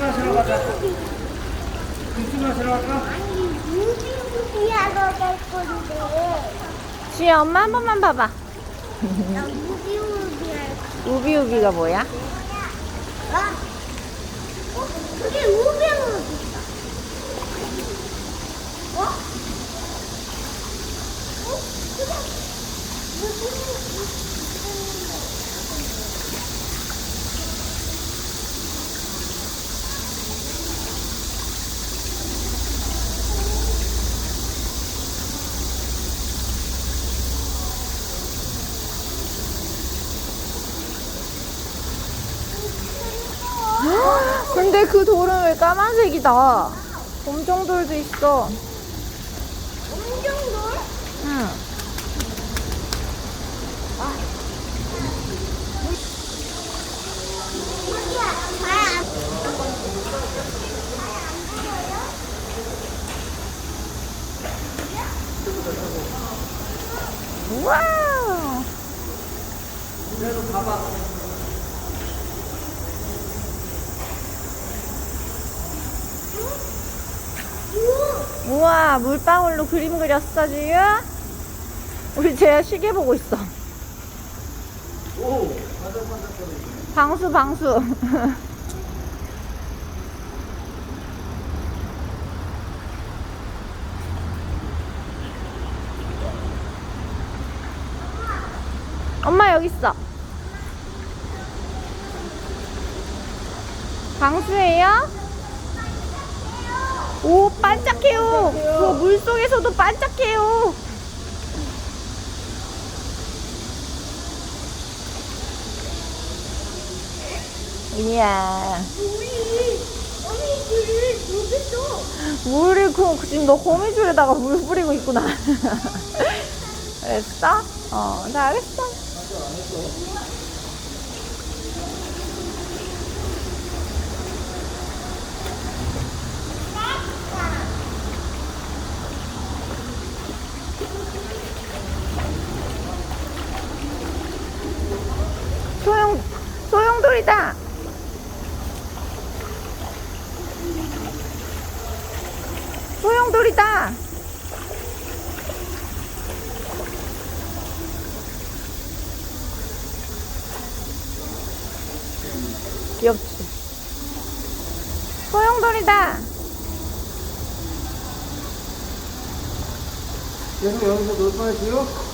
마시러 가자. 김치 마시러 갈까? 아니, 무비무비하러 갈 건데. 지혜 엄마 한 번만 봐봐. 나 무비무비할 건데. 우비우비가 뭐야? 그게 무비무비. 어? 그래. 근데 그 돌은 왜 까만색이다? 검정돌도 있어. 엄정돌? 응. 우와. 그래도 가봐. 우와, 물방울로 그림 그렸어, 지유? 우리 쟤 시계 보고 있어. 오, 반짝반짝거리네. 방수, 방수. 엄마 여기 있어. 방수예요? 오, 반짝해요. 저 물속에서도 반짝해요. 이야. 물이 지금 너 거미줄에다가 물 뿌리고 있구나. 그랬어? 잘했어. 소용돌이다. 소용돌이다. 귀엽지? 소용돌이다. 계속 여기서 놀 뻔했어요?